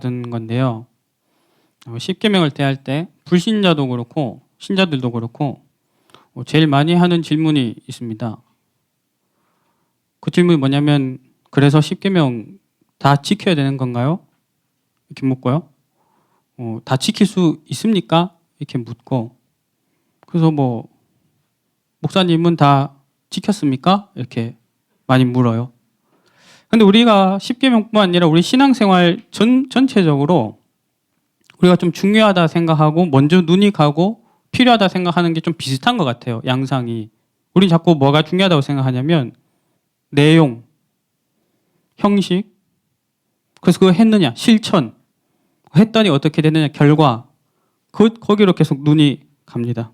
받은 건데요. 십계명을 대할 때 불신자도 그렇고 신자들도 그렇고 제일 많이 하는 질문이 있습니다. 그 질문이 뭐냐면, 그래서 십계명 다 지켜야 되는 건가요? 이렇게 묻고요. 다 지킬 수 있습니까? 이렇게 묻고, 그래서 목사님은 다 지켰습니까? 이렇게 많이 물어요. 근데 우리가 십계명뿐만 아니라 우리 신앙생활 전체적으로 우리가 좀 중요하다 생각하고 먼저 눈이 가고 필요하다 생각하는 게 좀 비슷한 것 같아요. 양상이. 우리 자꾸 뭐가 중요하다고 생각하냐면 내용, 형식, 그래서 그거 했느냐, 실천, 했더니 어떻게 됐느냐, 결과, 거기로 계속 눈이 갑니다.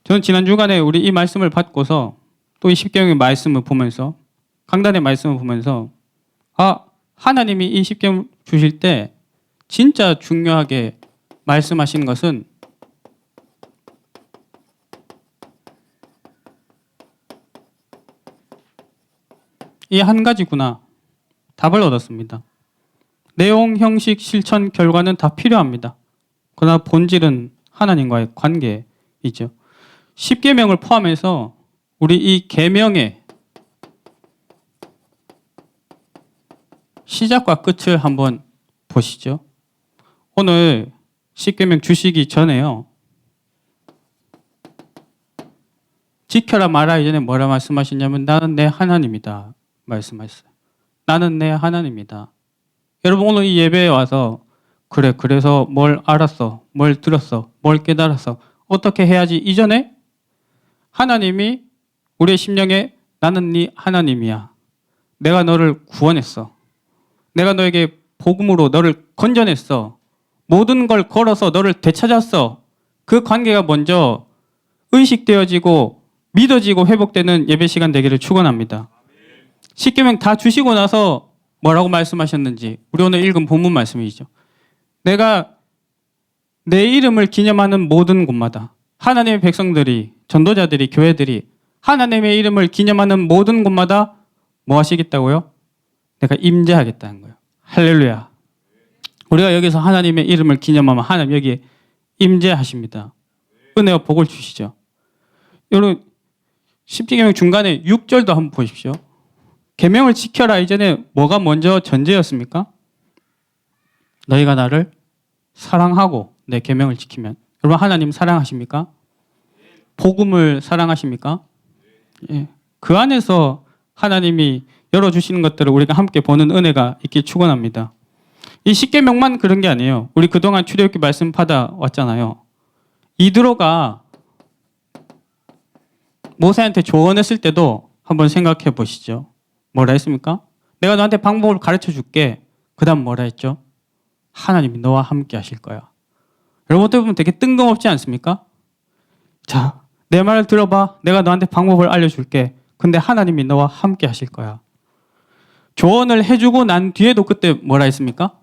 저는 지난 주간에 우리 이 말씀을 받고서 또 이 십계명의 말씀을 보면서, 강단의 말씀을 보면서, 하나님이 이 십계명 주실 때 진짜 중요하게 말씀하시는 것은 이 한 가지구나. 답을 얻었습니다. 내용, 형식, 실천, 결과는 다 필요합니다. 그러나 본질은 하나님과의 관계이죠. 십계명을 포함해서 우리 이 계명의 시작과 끝을 한번 보시죠. 오늘 십계명 주시기 전에요, 지켜라 말아 이전에 뭐라 말씀하시냐면 나는 내 하나님이다 말씀하셨어요. 나는 내 하나님이다. 여러분 오늘 이 예배에 와서 그래서 뭘 알았어, 뭘 들었어, 뭘 깨달았어, 어떻게 해야지 이전에 하나님이 우리의 심령에 나는 네 하나님이야. 내가 너를 구원했어. 내가 너에게 복음으로 너를 건져냈어. 모든 걸 걸어서 너를 되찾았어. 그 관계가 먼저 의식되어지고 믿어지고 회복되는 예배 시간 되기를 축원합니다. 십계명 다 주시고 나서 뭐라고 말씀하셨는지 우리 오늘 읽은 본문 말씀이죠. 내가 내 이름을 기념하는 모든 곳마다 하나님의 백성들이, 전도자들이, 교회들이 하나님의 이름을 기념하는 모든 곳마다 뭐 하시겠다고요? 내가 임재하겠다는 거예요. 할렐루야. 우리가 여기서 하나님의 이름을 기념하면 하나님 여기에 임재하십니다. 은혜와 복을 주시죠. 여러분 십계명 중간에 6절도 한번 보십시오. 계명을 지켜라 이전에 뭐가 먼저 전제였습니까? 너희가 나를 사랑하고 내 계명을 지키면. 여러분 하나님 사랑하십니까? 복음을 사랑하십니까? 예. 그 안에서 하나님이 열어주시는 것들을 우리가 함께 보는 은혜가 있길 축원합니다. 이 십계명만 그런 게 아니에요. 우리 그동안 출애굽기 말씀 받아왔잖아요. 이드로가 모세한테 조언했을 때도 한번 생각해 보시죠. 뭐라 했습니까? 내가 너한테 방법을 가르쳐 줄게. 그 다음 뭐라 했죠? 하나님이 너와 함께 하실 거야. 여러분 어떻게 보면 되게 뜬금없지 않습니까? 자, 내 말을 들어봐. 내가 너한테 방법을 알려줄게. 근데 하나님이 너와 함께 하실 거야. 조언을 해주고 난 뒤에도 그때 뭐라 했습니까?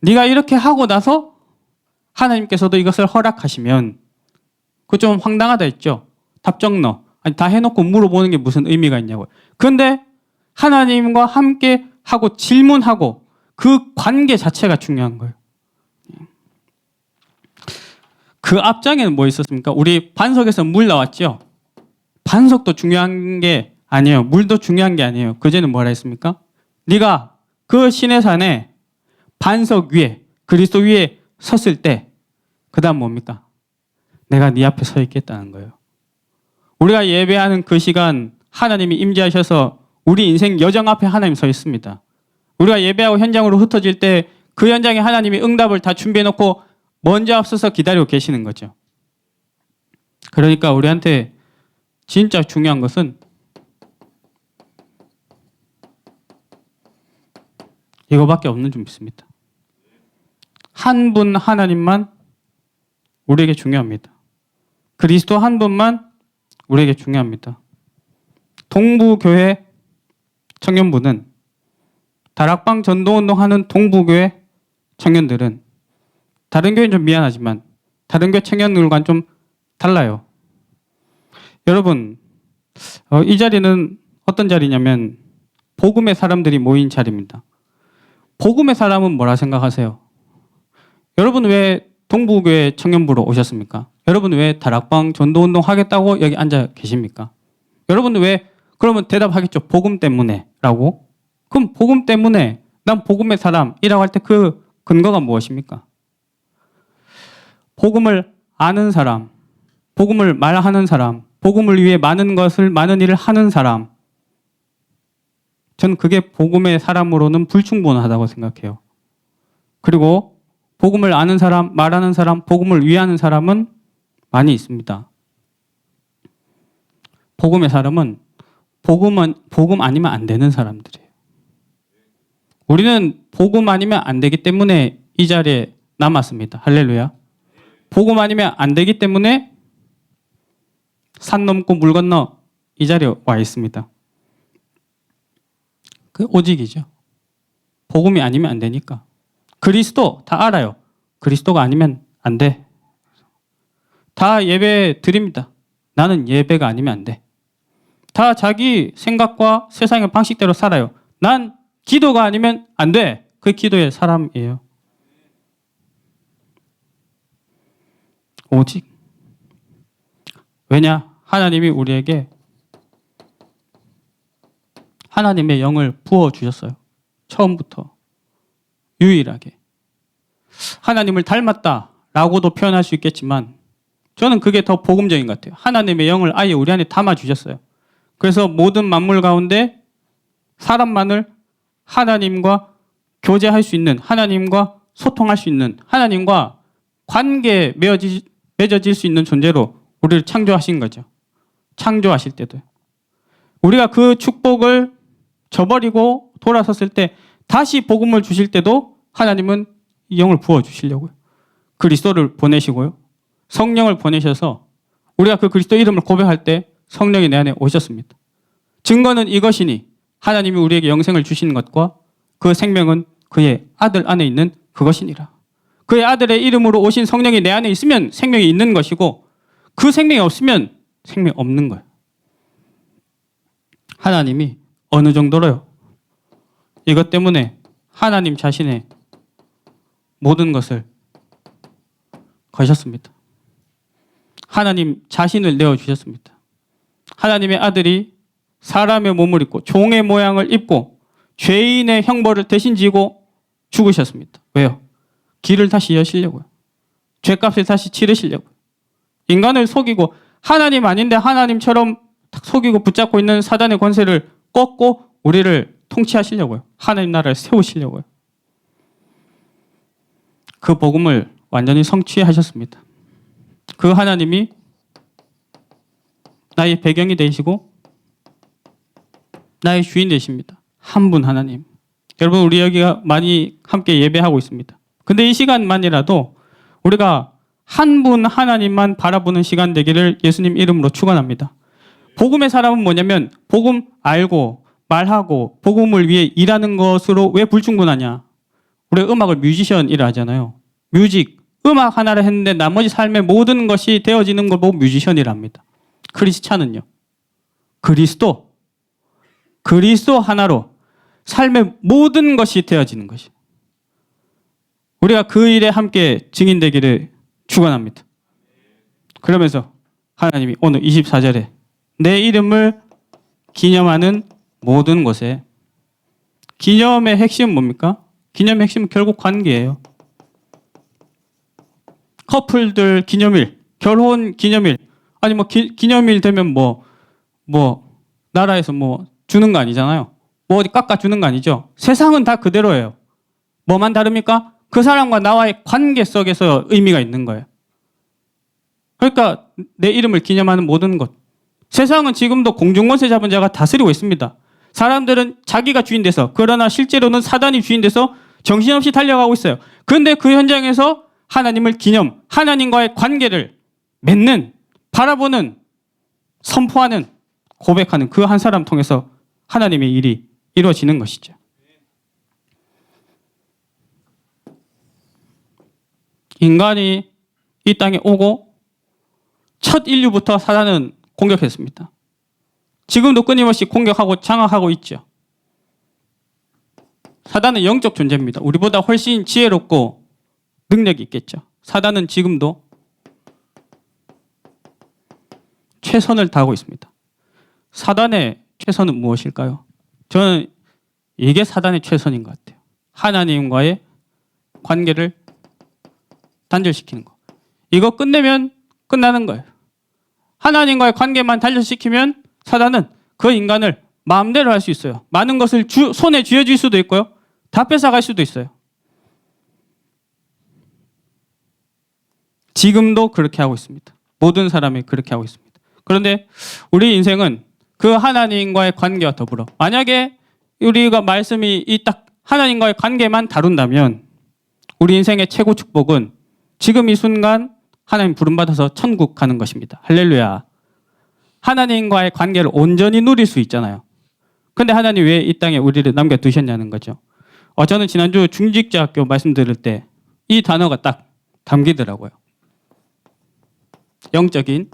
네가 이렇게 하고 나서 하나님께서도 이것을 허락하시면, 그거 좀 황당하다 했죠? 답정너. 아니, 다 해놓고 물어보는 게 무슨 의미가 있냐고요. 그런데 하나님과 함께 하고 질문하고 그 관계 자체가 중요한 거예요. 그 앞장에는 뭐 있었습니까? 우리 반석에서 물 나왔죠? 반석도 중요한 게 아니에요. 물도 중요한 게 아니에요. 그제는 뭐라 했습니까? 네가 그 시내산에 반석 위에, 그리스도 위에 섰을 때 그 다음 뭡니까? 내가 네 앞에 서 있겠다는 거예요. 우리가 예배하는 그 시간 하나님이 임재하셔서 우리 인생 여정 앞에 하나님 서 있습니다. 우리가 예배하고 현장으로 흩어질 때 그 현장에 하나님이 응답을 다 준비해놓고 먼저 앞서서 기다리고 계시는 거죠. 그러니까 우리한테 진짜 중요한 것은 이거밖에 없는 줄 믿습니다. 한 분 하나님만 우리에게 중요합니다. 그리스도 한 분만 우리에게 중요합니다. 동부교회 청년부는, 다락방 전도운동하는 동부교회 청년들은, 다른 교회는 좀 미안하지만 다른 교회 청년들과는 좀 달라요. 여러분 이 자리는 어떤 자리냐면 복음의 사람들이 모인 자리입니다. 복음의 사람은 뭐라 생각하세요? 여러분 왜 동부교회 청년부로 오셨습니까? 여러분 왜 다락방 전도운동 하겠다고 여기 앉아 계십니까? 여러분 왜 그러면 대답하겠죠. 복음 때문에 라고. 그럼 복음 때문에 난 복음의 사람이라고 할 때 그 근거가 무엇입니까? 복음을 아는 사람, 복음을 말하는 사람, 복음을 위해 많은 일을 하는 사람. 저는 그게 복음의 사람으로는 불충분하다고 생각해요. 그리고 복음을 아는 사람, 말하는 사람, 복음을 위하는 사람은 많이 있습니다. 복음의 사람은 복음 아니면 안 되는 사람들이에요. 우리는 복음 아니면 안 되기 때문에 이 자리에 남았습니다. 할렐루야. 복음 아니면 안 되기 때문에 산 넘고 물 건너 이 자리에 와 있습니다. 그 오직이죠. 복음이 아니면 안 되니까. 그리스도 다 알아요. 그리스도가 아니면 안 돼. 다 예배 드립니다. 나는 예배가 아니면 안 돼. 다 자기 생각과 세상의 방식대로 살아요. 난 기도가 아니면 안 돼. 그 기도의 사람이에요. 오직. 왜냐? 하나님이 우리에게 하나님의 영을 부어주셨어요. 처음부터. 유일하게. 하나님을 닮았다라고도 표현할 수 있겠지만 저는 그게 더 복음적인 것 같아요. 하나님의 영을 아예 우리 안에 담아주셨어요. 그래서 모든 만물 가운데 사람만을 하나님과 교제할 수 있는, 하나님과 소통할 수 있는, 하나님과 관계에 맺어질 수 있는 존재로 우리를 창조하신 거죠. 창조하실 때도. 우리가 그 축복을 저버리고 돌아섰을 때 다시 복음을 주실 때도 하나님은 영을 부어주시려고요. 그리스도를 보내시고요. 성령을 보내셔서 우리가 그 그리스도 이름을 고백할 때 성령이 내 안에 오셨습니다. 증거는 이것이니 하나님이 우리에게 영생을 주시는 것과 그 생명은 그의 아들 안에 있는 그것이니라. 그의 아들의 이름으로 오신 성령이 내 안에 있으면 생명이 있는 것이고 그 생명이 없으면 생명이 없는 거예요. 하나님이 어느 정도로요? 이것 때문에 하나님 자신의 모든 것을 거셨습니다. 하나님 자신을 내어주셨습니다. 하나님의 아들이 사람의 몸을 입고 종의 모양을 입고 죄인의 형벌을 대신 지고 죽으셨습니다. 왜요? 길을 다시 여시려고요. 죄값을 다시 치르시려고요. 인간을 속이고 하나님 아닌데 하나님처럼 속이고 붙잡고 있는 사단의 권세를 꺾고 우리를 통치하시려고요. 하나님 나라를 세우시려고요. 그 복음을 완전히 성취하셨습니다. 그 하나님이 나의 배경이 되시고 나의 주인 되십니다. 한 분 하나님. 여러분 우리 여기가 많이 함께 예배하고 있습니다. 근데 이 시간만이라도 우리가 한 분 하나님만 바라보는 시간 되기를 예수님 이름으로 축원합니다. 복음의 사람은 뭐냐면 복음 알고 말하고 복음을 위해 일하는 것으로 왜 불충분하냐? 우리가 음악을 뮤지션이라 하잖아요. 음악 하나를 했는데 나머지 삶의 모든 것이 되어지는 걸 보고 뮤지션이라 합니다. 크리스찬은요. 그리스도 하나로 삶의 모든 것이 되어지는 것이. 우리가 그 일에 함께 증인되기를 축원합니다. 그러면서 하나님이 오늘 24절에 내 이름을 기념하는 모든 곳에 기념의 핵심은 뭡니까? 기념의 핵심은 결국 관계예요. 커플들 기념일, 결혼 기념일, 아니 기념일 되면 나라에서 주는 거 아니잖아요. 어디 깎아주는 거 아니죠. 세상은 다 그대로예요. 뭐만 다릅니까? 그 사람과 나와의 관계 속에서 의미가 있는 거예요. 그러니까 내 이름을 기념하는 모든 것. 세상은 지금도 공중권세 잡은 자가 다스리고 있습니다. 사람들은 자기가 주인 돼서, 그러나 실제로는 사단이 주인 돼서 정신없이 달려가고 있어요. 그런데 그 현장에서 하나님을 하나님과의 관계를 맺는, 바라보는, 선포하는, 고백하는 그 한 사람 통해서 하나님의 일이 이루어지는 것이죠. 인간이 이 땅에 오고 첫 인류부터 사단은 공격했습니다. 지금도 끊임없이 공격하고 장악하고 있죠. 사단은 영적 존재입니다. 우리보다 훨씬 지혜롭고 능력이 있겠죠. 사단은 지금도 최선을 다하고 있습니다. 사단의 최선은 무엇일까요? 저는 이게 사단의 최선인 것 같아요. 하나님과의 관계를 단절시키는 거. 이거 끝내면 끝나는 거예요. 하나님과의 관계만 단절시키면 사단은 그 인간을 마음대로 할 수 있어요. 많은 것을 손에 쥐어줄 수도 있고요. 다 뺏어갈 수도 있어요. 지금도 그렇게 하고 있습니다. 모든 사람이 그렇게 하고 있습니다. 그런데 우리 인생은 그 하나님과의 관계와 더불어 만약에 우리가 말씀이 이 딱 하나님과의 관계만 다룬다면 우리 인생의 최고 축복은 지금 이 순간 하나님 부름받아서 천국 가는 것입니다. 할렐루야. 하나님과의 관계를 온전히 누릴 수 있잖아요. 그런데 하나님 왜 이 땅에 우리를 남겨두셨냐는 거죠. 저는 지난주 중직자학교 말씀 들을 때 이 단어가 딱 담기더라고요. 영적인.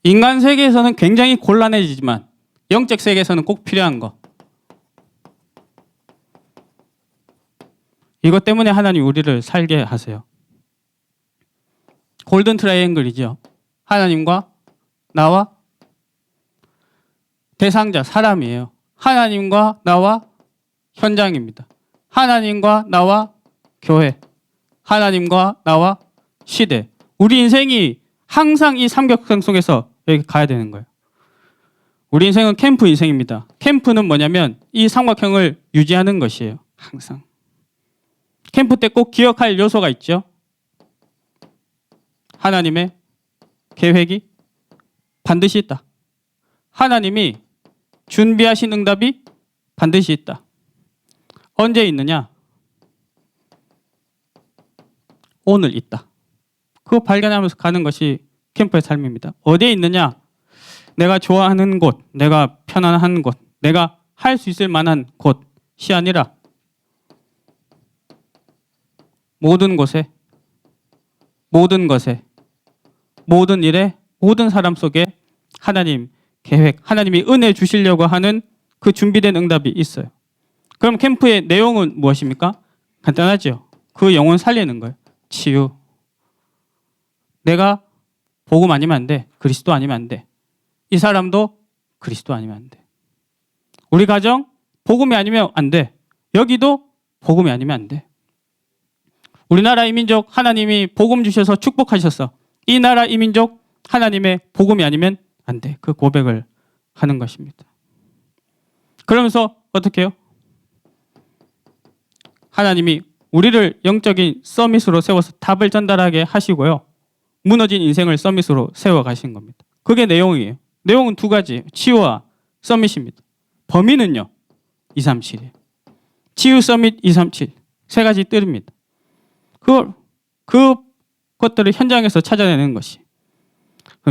인간 세계에서는 굉장히 곤란해지지만 영적 세계에서는 꼭 필요한 거. 이것 때문에 하나님 우리를 살게 하세요. 골든 트라이앵글이죠. 하나님과 나와 대상자, 사람이에요. 하나님과 나와 현장입니다. 하나님과 나와 교회. 하나님과 나와 시대. 우리 인생이 항상 이 삼각형 속에서 여기 가야 되는 거예요. 우리 인생은 캠프 인생입니다. 캠프는 뭐냐면 이 삼각형을 유지하는 것이에요. 항상. 캠프 때 꼭 기억할 요소가 있죠. 하나님의 계획이 반드시 있다. 하나님이 준비하신 응답이 반드시 있다. 언제 있느냐? 오늘 있다. 그거 발견하면서 가는 것이 캠프의 삶입니다. 어디에 있느냐? 내가 좋아하는 곳, 내가 편안한 곳, 내가 할 수 있을 만한 곳이 아니라 모든 곳에, 모든 것에, 모든 일에, 모든 사람 속에 하나님 계획, 하나님이 은혜 주시려고 하는 그 준비된 응답이 있어요. 그럼 캠프의 내용은 무엇입니까? 간단하죠. 그 영혼 살리는 거예요. 치유. 내가 복음 아니면 안 돼. 그리스도 아니면 안 돼. 이 사람도 그리스도 아니면 안 돼. 우리 가정 복음이 아니면 안 돼. 여기도 복음이 아니면 안 돼. 우리나라 이민족 하나님이 복음 주셔서 축복하셨어. 이 나라 이민족 하나님의 복음이 아니면 안 돼. 그 고백을 하는 것입니다. 그러면서 어떻게 해요? 하나님이 우리를 영적인 서밋으로 세워서 답을 전달하게 하시고요. 무너진 인생을 서밋으로 세워가신 겁니다. 그게 내용이에요. 내용은 두 가지. 치유와 서밋입니다. 범위는요. 237이에요. 치유, 서밋, 237. 세 가지 뜰입니다. 그것들을 현장에서 찾아내는 것이.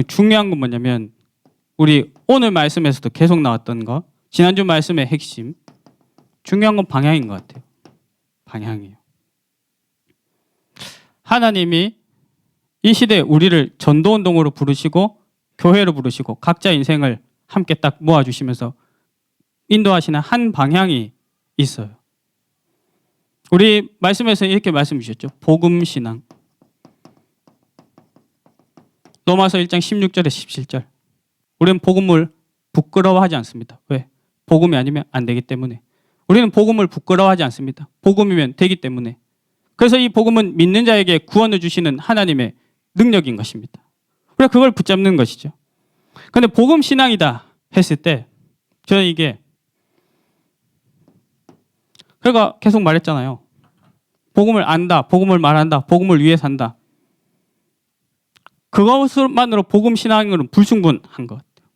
중요한 건 뭐냐면 우리 오늘 말씀에서도 계속 나왔던 거. 지난주 말씀의 핵심. 중요한 건 방향인 것 같아요. 방향이에요. 하나님이 이 시대에 우리를 전도운동으로 부르시고 교회로 부르시고 각자 인생을 함께 딱 모아주시면서 인도하시는 한 방향이 있어요. 우리 말씀에서 이렇게 말씀 주셨죠. 복음신앙. 로마서 1장 16절에 17절. 우리는 복음을 부끄러워하지 않습니다. 왜? 복음이 아니면 안 되기 때문에. 우리는 복음을 부끄러워하지 않습니다. 복음이면 되기 때문에. 그래서 이 복음은 믿는 자에게 구원을 주시는 하나님의 능력인 것입니다. 우리가 그걸 붙잡는 것이죠. 그런데 복음 신앙이다 했을 때 저는 이게 그러니까 계속 말했잖아요. 복음을 안다, 복음을 말한다, 복음을 위해 산다. 그것만으로 복음 신앙으로는 불충분한 것 같아요.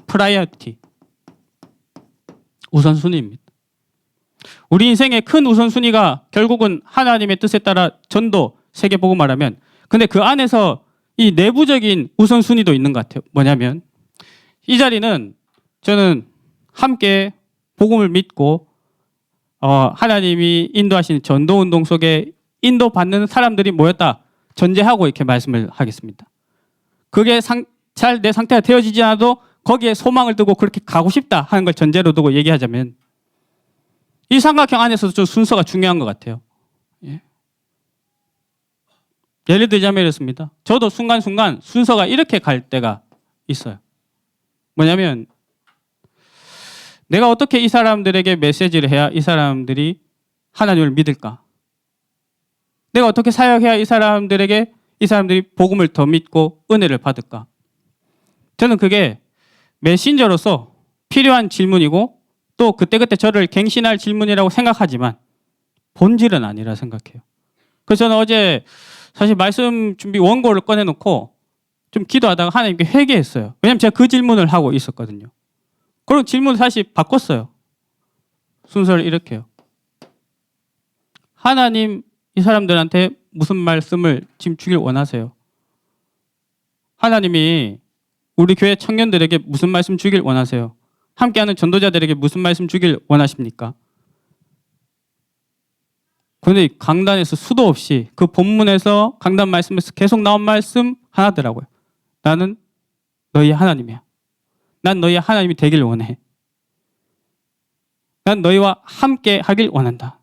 프라이어티. 우선순위입니다. 우리 인생의 큰 우선순위가 결국은 하나님의 뜻에 따라 전도, 세계 복음화라면 근데 그 안에서 이 내부적인 우선순위도 있는 것 같아요. 뭐냐면 이 자리는 저는 함께 복음을 믿고 하나님이 인도하시는 전도운동 속에 인도받는 사람들이 모였다. 전제하고 이렇게 말씀을 하겠습니다. 그게 잘 내 상태가 되어지지 않아도 거기에 소망을 두고 그렇게 가고 싶다 하는 걸 전제로 두고 얘기하자면 이 삼각형 안에서도 좀 순서가 중요한 것 같아요. 예. 예를 들자면 이렇습니다. 저도 순간순간 순서가 이렇게 갈 때가 있어요. 뭐냐면 내가 어떻게 이 사람들에게 메시지를 해야 이 사람들이 하나님을 믿을까? 내가 어떻게 사역해야 이 사람들이 복음을 더 믿고 은혜를 받을까? 저는 그게 메신저로서 필요한 질문이고 또 그때그때 저를 갱신할 질문이라고 생각하지만 본질은 아니라 생각해요. 그래서 저는 어제 사실 말씀 준비 원고를 꺼내놓고 좀 기도하다가 하나님께 회개했어요. 왜냐하면 제가 그 질문을 하고 있었거든요. 그럼 질문을 다시 바꿨어요. 순서를 이렇게요. 하나님 이 사람들한테 무슨 말씀을 지금 주길 원하세요? 하나님이 우리 교회 청년들에게 무슨 말씀 주길 원하세요? 함께하는 전도자들에게 무슨 말씀 주길 원하십니까? 그런데 강단에서 수도 없이 그 본문에서 강단 말씀에서 계속 나온 말씀 하나더라고요. 나는 너희 하나님이야. 난 너희 하나님이 되길 원해. 난 너희와 함께 하길 원한다.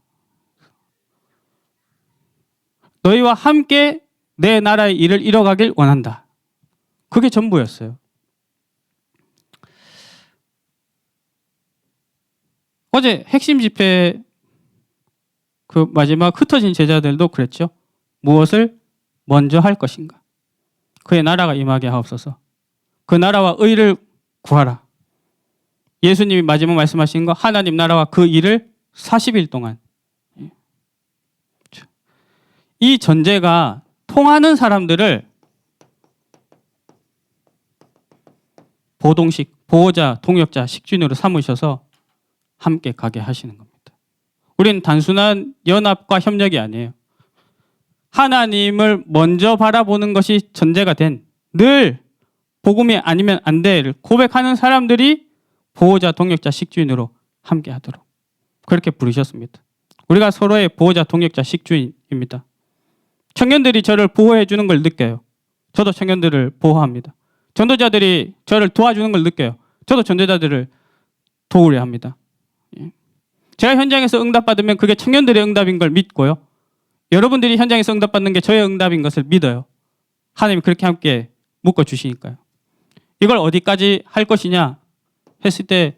너희와 함께 내 나라의 일을 이뤄가길 원한다. 그게 전부였어요. 어제 핵심 집회 그 마지막 흩어진 제자들도 그랬죠. 무엇을 먼저 할 것인가? 그의 나라가 임하게 하옵소서. 그 나라와 의를 구하라. 예수님이 마지막 말씀하신 거 하나님 나라와 그 일을 40일 동안. 이 전제가 통하는 사람들을 보동식, 보호자, 동역자, 식준으로 삼으셔서 함께 가게 하시는 겁니다. 우리는 단순한 연합과 협력이 아니에요. 하나님을 먼저 바라보는 것이 전제가 된 늘 복음이 아니면 안 돼를 고백하는 사람들이 보호자, 동역자, 식주인으로 함께 하도록 그렇게 부르셨습니다. 우리가 서로의 보호자, 동역자, 식주인입니다. 청년들이 저를 보호해 주는 걸 느껴요. 저도 청년들을 보호합니다. 전도자들이 저를 도와주는 걸 느껴요. 저도 전도자들을 도우려 합니다. 제가 현장에서 응답받으면 그게 청년들의 응답인 걸 믿고요. 여러분들이 현장에서 응답받는 게 저의 응답인 것을 믿어요. 하나님이 그렇게 함께 묶어주시니까요. 이걸 어디까지 할 것이냐 했을 때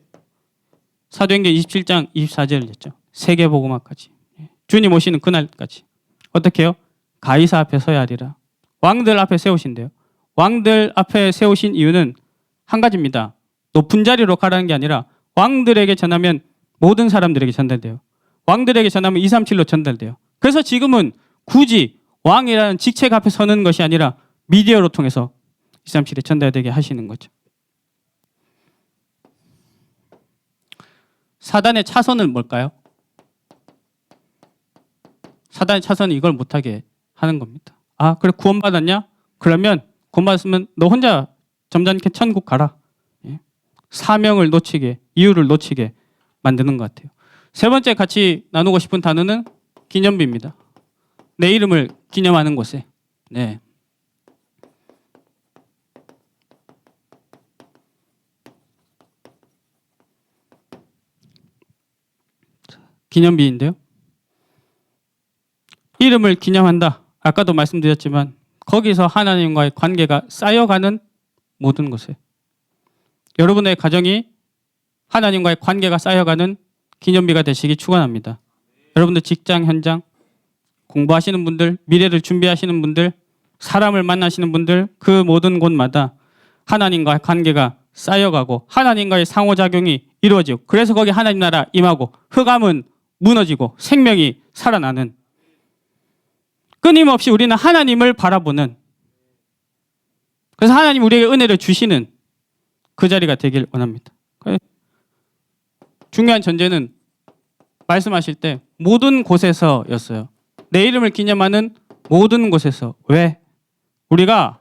사도행전 27장 24절을 했죠. 세계복음화까지. 주님 오시는 그날까지. 어떻게 해요? 가이사 앞에 서야 하리라. 왕들 앞에 세우신대요. 왕들 앞에 세우신 이유는 한 가지입니다. 높은 자리로 가라는 게 아니라 왕들에게 전하면 모든 사람들에게 전달돼요. 왕들에게 전하면 237로 전달돼요. 그래서 지금은 굳이 왕이라는 직책 앞에 서는 것이 아니라 미디어로 통해서 237에 전달되게 하시는 거죠. 사단의 차선은 뭘까요? 사단의 차선은 이걸 못하게 하는 겁니다. 아, 그래 구원받았냐? 그러면 구원받았으면 너 혼자 점잖게 천국 가라. 예. 사명을 놓치게, 이유를 놓치게 만드는 것 같아요. 세 번째 같이 나누고 싶은 단어는 기념비입니다. 내 이름을 기념하는 곳에. 네. 기념비인데요. 이름을 기념한다. 아까도 말씀드렸지만 거기서 하나님과의 관계가 쌓여가는 모든 것에 여러분의 가정이 하나님과의 관계가 쌓여가는 기념비가 되시기 축원합니다. 여러분들 직장 현장 공부하시는 분들, 미래를 준비하시는 분들, 사람을 만나시는 분들 그 모든 곳마다 하나님과의 관계가 쌓여가고 하나님과의 상호작용이 이루어지고 그래서 거기 하나님 나라 임하고 흑암은 무너지고 생명이 살아나는 끊임없이 우리는 하나님을 바라보는 그래서 하나님 우리에게 은혜를 주시는 그 자리가 되길 원합니다. 중요한 전제는 말씀하실 때 모든 곳에서였어요. 내 이름을 기념하는 모든 곳에서. 왜? 우리가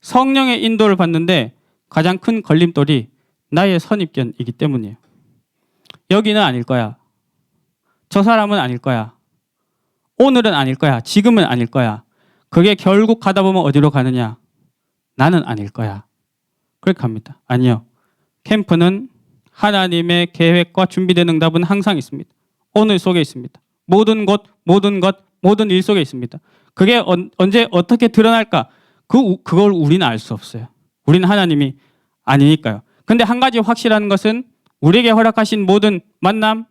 성령의 인도를 받는데 가장 큰 걸림돌이 나의 선입견이기 때문이에요. 여기는 아닐 거야. 저 사람은 아닐 거야. 오늘은 아닐 거야. 지금은 아닐 거야. 그게 결국 가다 보면 어디로 가느냐? 나는 아닐 거야. 그렇게 합니다. 아니요. 캠프는 하나님의 계획과 준비된 응답은 항상 있습니다. 오늘 속에 있습니다. 모든 곳, 모든 것, 모든 일 속에 있습니다. 그게 언제 어떻게 드러날까? 그걸 우리는 알 수 없어요. 우리는 하나님이 아니니까요. 근데 한 가지 확실한 것은 우리에게 허락하신 모든 만남,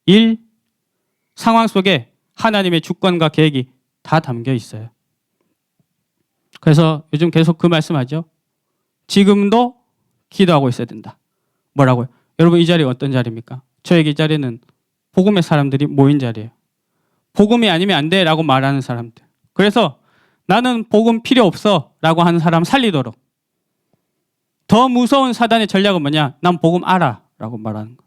일, 상황 속에 하나님의 주권과 계획이 다 담겨 있어요. 그래서 요즘 계속 그 말씀하죠. 지금도 기도하고 있어야 된다. 뭐라고요? 여러분 이 자리 어떤 자리입니까? 저에게 이 자리는 복음의 사람들이 모인 자리예요. 복음이 아니면 안 돼라고 말하는 사람들. 그래서 나는 복음 필요 없어라고 하는 사람 살리도록. 더 무서운 사단의 전략은 뭐냐? 난 복음 알아라고 말하는 거.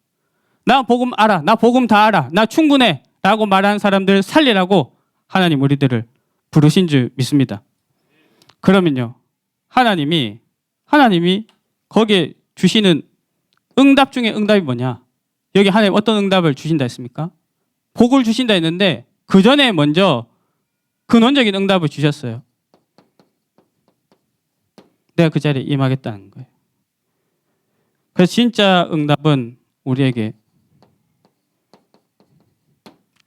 나 복음 알아. 나 복음 다 알아. 나 충분해라고 말하는 사람들 살리라고 하나님 우리들을 부르신 줄 믿습니다. 그러면요. 하나님이 거기에 주시는 응답 중에 응답이 뭐냐? 여기 하나님 어떤 응답을 주신다 했습니까? 복을 주신다 했는데 그 전에 먼저 근원적인 응답을 주셨어요. 내가 그 자리에 임하겠다는 거예요. 그래서 진짜 응답은 우리에게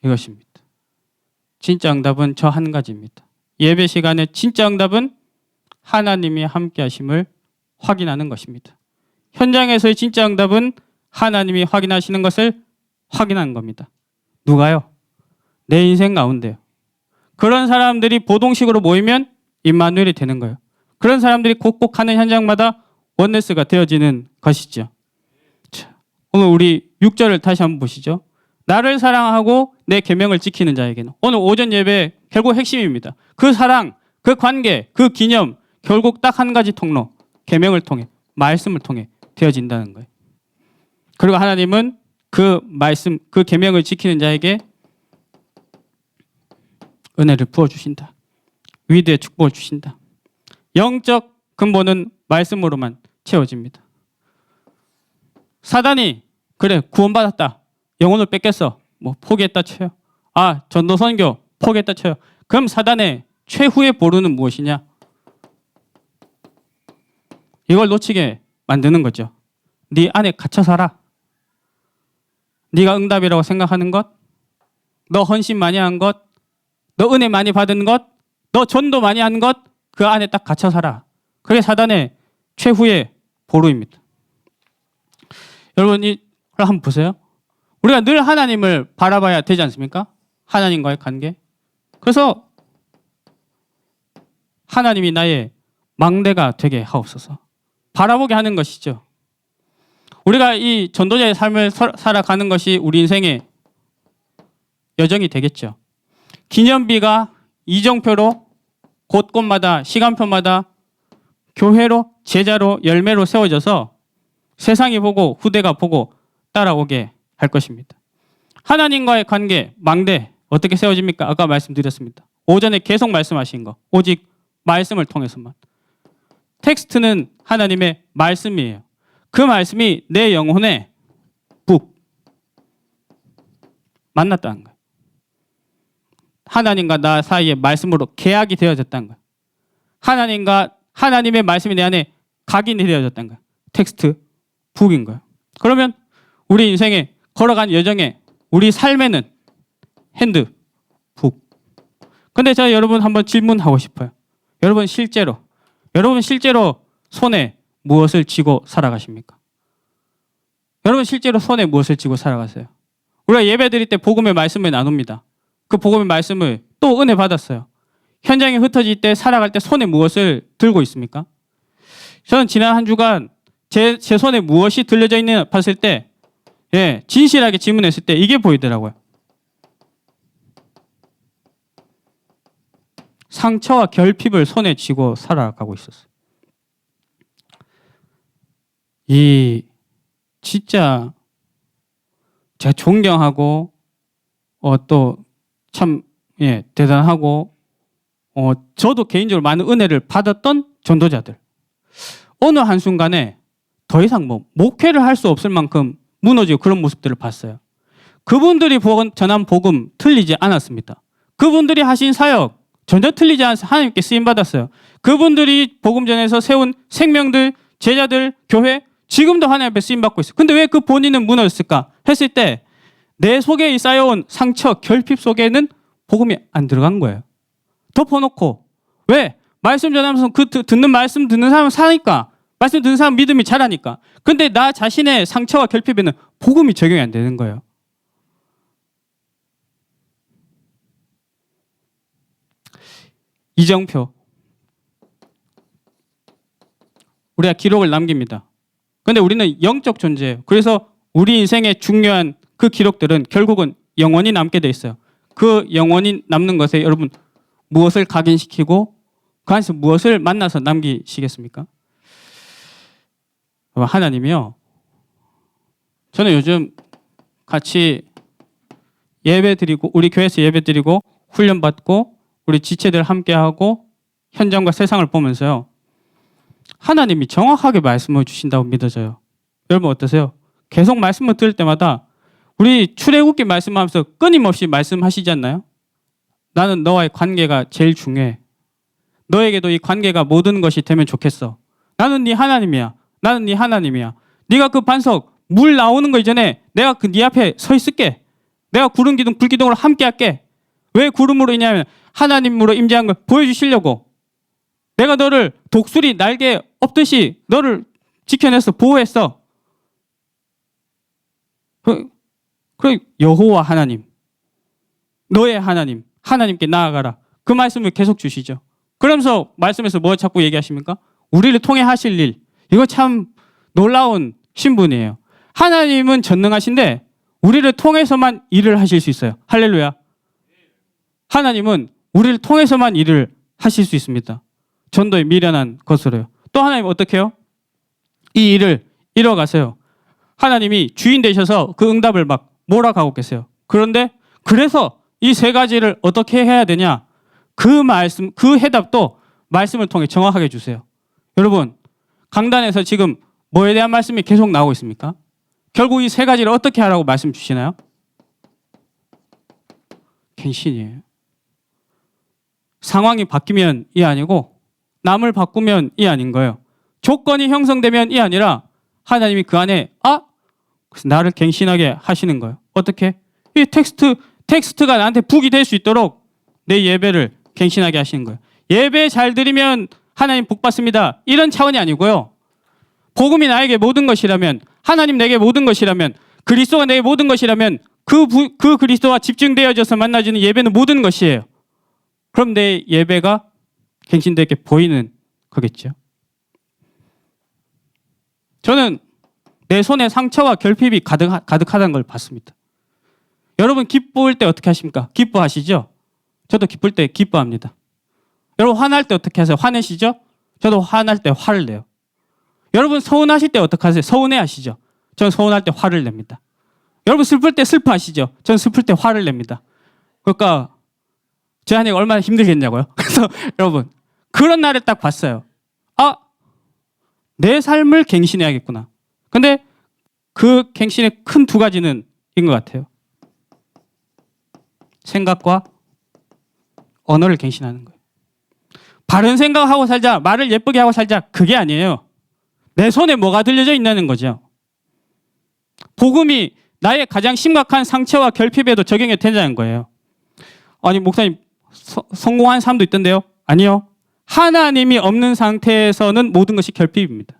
이것입니다. 진짜 응답은 저 한 가지입니다. 예배 시간에 진짜 응답은 하나님이 함께 하심을 확인하는 것입니다. 현장에서의 진짜 응답은 하나님이 확인하시는 것을 확인하는 겁니다. 누가요? 내 인생 가운데요. 그런 사람들이 보동식으로 모이면 임마누엘이 되는 거예요. 그런 사람들이 곡곡 하는 현장마다 원네스가 되어지는 것이죠. 자, 오늘 우리 6절을 다시 한번 보시죠. 나를 사랑하고 내 계명을 지키는 자에게는 오늘 오전 예배 결국 핵심입니다. 그 사랑, 그 관계, 그 기념 결국 딱 한 가지 통로, 계명을 통해, 말씀을 통해 되어진다는 거예요. 그리고 하나님은 그 말씀, 그 계명을 지키는 자에게 은혜를 부어주신다. 위대의 축복을 주신다. 영적 근본은 말씀으로만 채워집니다. 사단이 그래 구원받았다. 영혼을 뺏겼어. 뭐 포기했다 쳐요. 아 전도 선교 포기했다 쳐요. 그럼 사단의 최후의 보루는 무엇이냐? 이걸 놓치게 만드는 거죠. 네 안에 갇혀 살아. 네가 응답이라고 생각하는 것, 너 헌신 많이 한 것, 너 은혜 많이 받은 것, 너 전도 많이 한 것, 그 안에 딱 갇혀 살아. 그게 사단의 최후의 보루입니다. 여러분, 이걸 한번 보세요. 우리가 늘 하나님을 바라봐야 되지 않습니까? 하나님과의 관계. 그래서 하나님이 나의 망대가 되게 하옵소서. 바라보게 하는 것이죠. 우리가 이 전도자의 삶을 살아가는 것이 우리 인생의 여정이 되겠죠. 기념비가 이정표로 곳곳마다 시간표마다 교회로 제자로 열매로 세워져서 세상이 보고 후대가 보고 따라오게 할 것입니다. 하나님과의 관계, 망대 어떻게 세워집니까? 아까 말씀드렸습니다. 오전에 계속 말씀하신 거. 오직 말씀을 통해서만. 텍스트는 하나님의 말씀이에요. 그 말씀이 내 영혼에 북 만났다는 거예요. 하나님과 나 사이에 말씀으로 계약이 되어졌다는 거예요. 하나님의 말씀이 내 안에 각인이 되어졌다는 거예요. 텍스트 북인 거예요. 그러면 우리 인생에 걸어간 여정에 우리 삶에는 핸드 북. 근데 제가 여러분 한번 질문하고 싶어요. 여러분 실제로 손에 무엇을 쥐고 살아가십니까? 여러분 실제로 손에 무엇을 쥐고 살아가세요? 우리가 예배 드릴 때 복음의 말씀을 나눕니다. 그 복음의 말씀을 또 은혜 받았어요. 현장에 흩어질 때 살아갈 때 손에 무엇을 들고 있습니까? 저는 지난 한 주간 제 손에 무엇이 들려져 있느냐 봤을 때 진실하게 질문했을 때 이게 보이더라고요. 상처와 결핍을 손에 쥐고 살아가고 있었어요. 이 진짜 제가 존경하고 또 참 대단하고 저도 개인적으로 많은 은혜를 받았던 전도자들 어느 한순간에 더 이상 목회를 할 수 없을 만큼 무너지고 그런 모습들을 봤어요. 그분들이 전한 복음 틀리지 않았습니다. 그분들이 하신 사역 전혀 틀리지 않아서 하나님께 쓰임받았어요. 그분들이 복음 전에서 세운 생명들, 제자들, 교회 지금도 하나님 앞에 쓰임받고 있어요. 근데 왜 그 본인은 무너졌을까 했을 때 내 속에 쌓여온 상처, 결핍 속에는 복음이 안 들어간 거예요. 덮어놓고. 왜? 말씀 전하면서 듣는 말씀 듣는 사람 사니까. 말씀 듣는 사람 믿음이 자라니까. 근데 나 자신의 상처와 결핍에는 복음이 적용이 안 되는 거예요. 이정표. 우리가 기록을 남깁니다. 근데 우리는 영적 존재예요. 그래서 우리 인생의 중요한 그 기록들은 결국은 영원히 남게 돼 있어요. 그 영원히 남는 것에 여러분 무엇을 각인시키고 그 안에서 무엇을 만나서 남기시겠습니까? 하나님이요. 저는 요즘 같이 예배 드리고 우리 교회에서 예배 드리고 훈련 받고 우리 지체들 함께하고 현장과 세상을 보면서요. 하나님이 정확하게 말씀을 주신다고 믿어져요. 여러분 어떠세요? 계속 말씀을 들을 때마다 우리 출애굽기 말씀하면서 끊임없이 말씀하시지 않나요? 나는 너와의 관계가 제일 중요해. 너에게도 이 관계가 모든 것이 되면 좋겠어. 나는 네 하나님이야. 나는 네 하나님이야. 네가 그 반석 물 나오는 거 이전에 내가 그 네 앞에 서 있을게. 내가 구름 기둥 불 기둥으로 함께 할게. 왜 구름으로 있냐면 하나님으로 임재한 걸 보여주시려고. 내가 너를 독수리 날개 없듯이 너를 지켜내서 보호했어. 그 여호와 하나님, 너의 하나님, 하나님께 나아가라. 그 말씀을 계속 주시죠. 그러면서 말씀에서 뭐 자꾸 얘기하십니까? 우리를 통해 하실 일. 이거 참 놀라운 신분이에요. 하나님은 전능하신데 우리를 통해서만 일을 하실 수 있어요. 할렐루야. 하나님은 우리를 통해서만 일을 하실 수 있습니다. 전도에 미련한 것으로요. 또 하나님 어떻게 해요? 이 일을 이뤄가세요. 하나님이 주인 되셔서 그 응답을 막 몰아가고 계세요. 그런데 그래서 이 세 가지를 어떻게 해야 되냐? 그 말씀, 그 해답도 말씀을 통해 정확하게 주세요. 여러분, 강단에서 지금 뭐에 대한 말씀이 계속 나오고 있습니까? 결국 이 세 가지를 어떻게 하라고 말씀 주시나요? 갱신이에요. 상황이 바뀌면 이 아니고 남을 바꾸면 이 아닌 거예요. 조건이 형성되면 이 아니라 하나님이 그 안에 그래서 나를 갱신하게 하시는 거예요. 어떻게? 이 텍스트가 나한테 북이 될 수 있도록 내 예배를 갱신하게 하시는 거예요. 예배 잘 드리면 하나님 복 받습니다. 이런 차원이 아니고요. 복음이 나에게 모든 것이라면, 하나님 내게 모든 것이라면, 그리스도가 내게 모든 것이라면 그 그리스도와 집중되어져서 만나지는 예배는 모든 것이에요. 그럼 내 예배가 갱신되게 보이는 거겠죠. 저는 내 손에 상처와 결핍이 가득하다는 걸 봤습니다. 여러분 기쁠 때 어떻게 하십니까? 기뻐하시죠? 저도 기쁠 때 기뻐합니다. 여러분 화날 때 어떻게 하세요? 화내시죠? 저도 화날 때 화를 내요. 여러분 서운하실 때 어떻게 하세요? 서운해하시죠? 저는 서운할 때 화를 냅니다. 여러분 슬플 때 슬퍼하시죠? 저는 슬플 때 화를 냅니다. 그러니까 제 아내가 얼마나 힘들겠냐고요. 그래서 여러분 그런 날에 딱 봤어요. 내 삶을 갱신해야겠구나. 근데 그 갱신의 큰 두 가지는 인 것 같아요. 생각과 언어를 갱신하는 거예요. 바른 생각하고 살자, 말을 예쁘게 하고 살자, 그게 아니에요. 내 손에 뭐가 들려져 있다는 거죠. 복음이 나의 가장 심각한 상처와 결핍에도 적용이 된다는 거예요. 아니 목사님 성공한 사람도 있던데요? 아니요. 하나님이 없는 상태에서는 모든 것이 결핍입니다.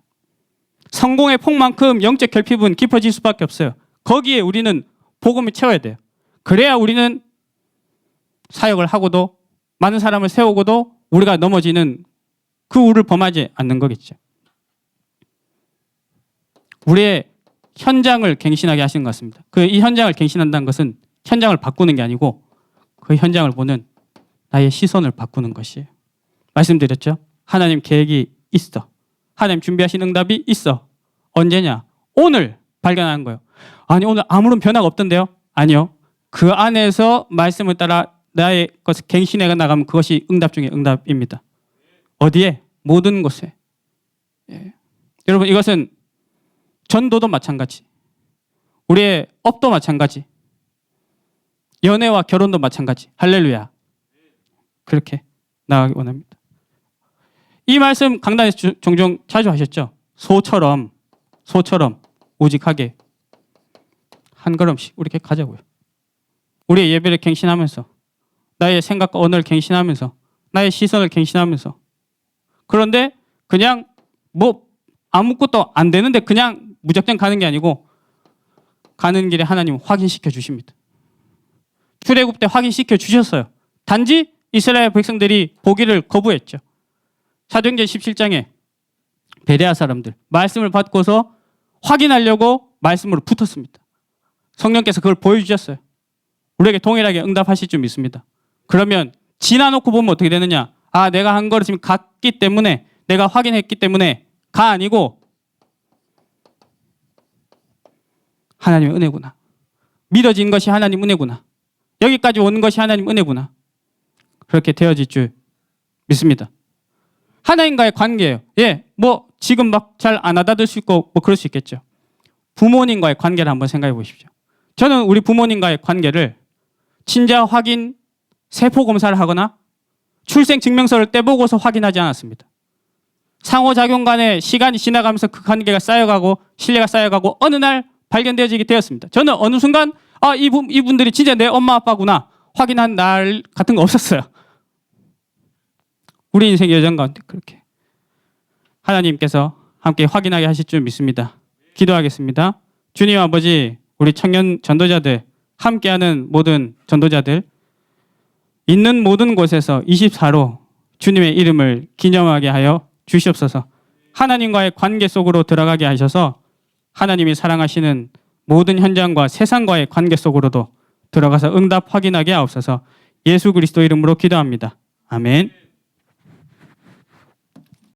성공의 폭만큼 영적 결핍은 깊어질 수밖에 없어요. 거기에 우리는 복음을 채워야 돼요. 그래야 우리는 사역을 하고도 많은 사람을 세우고도 우리가 넘어지는 그 우를 범하지 않는 거겠죠. 우리의 현장을 갱신하게 하시는 것 같습니다. 이 현장을 갱신한다는 것은 현장을 바꾸는 게 아니고 그 현장을 보는 나의 시선을 바꾸는 것이에요. 말씀드렸죠? 하나님 계획이 있어. 하나님 준비하신 응답이 있어. 언제냐? 오늘 발견하는 거예요. 아니 오늘 아무런 변화가 없던데요? 아니요. 그 안에서 말씀을 따라 나의 것을 갱신해 나가면 그것이 응답 중에 응답입니다. 어디에? 모든 곳에. 예. 여러분 이것은 전도도 마찬가지. 우리의 업도 마찬가지. 연애와 결혼도 마찬가지. 할렐루야. 그렇게 나가기 원합니다. 이 말씀 강단에서 종종 자주 하셨죠? 소처럼 오직하게 한 걸음씩 이렇게 가자고요. 우리의 예배를 갱신하면서, 나의 생각과 언어를 갱신하면서, 나의 시선을 갱신하면서. 그런데 그냥 뭐 아무것도 안 되는데 그냥 무작정 가는 게 아니고, 가는 길에 하나님 확인시켜 주십니다. 출애굽 때 확인시켜 주셨어요. 단지 이스라엘 백성들이 보기를 거부했죠. 사도행전 17장에 베레아 사람들 말씀을 받고서 확인하려고 말씀으로 붙었습니다. 성령께서 그걸 보여주셨어요. 우리에게 동일하게 응답하실 줄 믿습니다. 그러면 지나놓고 보면 어떻게 되느냐? 아, 내가 한 걸음 지금 갔기 때문에, 내가 확인했기 때문에 가 아니고 하나님의 은혜구나. 믿어진 것이 하나님 은혜구나. 여기까지 온 것이 하나님 은혜구나. 그렇게 되어질 줄 믿습니다. 하나님과의 관계예요. 예, 뭐 지금 막 잘 안 와닿을 수 있고 뭐 그럴 수 있겠죠. 부모님과의 관계를 한번 생각해 보십시오. 저는 우리 부모님과의 관계를 친자 확인 세포 검사를 하거나 출생 증명서를 떼보고서 확인하지 않았습니다. 상호작용 간에 시간이 지나가면서 그 관계가 쌓여가고 신뢰가 쌓여가고 어느 날 발견되어지게 되었습니다. 저는 어느 순간 이분들이 진짜 내 엄마 아빠구나 확인한 날 같은 거 없었어요. 우리 인생 여정 가운데 그렇게 하나님께서 함께 확인하게 하실 줄 믿습니다. 기도하겠습니다. 주님 아버지, 우리 청년 전도자들, 함께하는 모든 전도자들, 있는 모든 곳에서 24로 주님의 이름을 기념하게 하여 주시옵소서. 하나님과의 관계 속으로 들어가게 하셔서 하나님이 사랑하시는 모든 현장과 세상과의 관계 속으로도 들어가서 응답 확인하게 하옵소서. 예수 그리스도 이름으로 기도합니다. 아멘.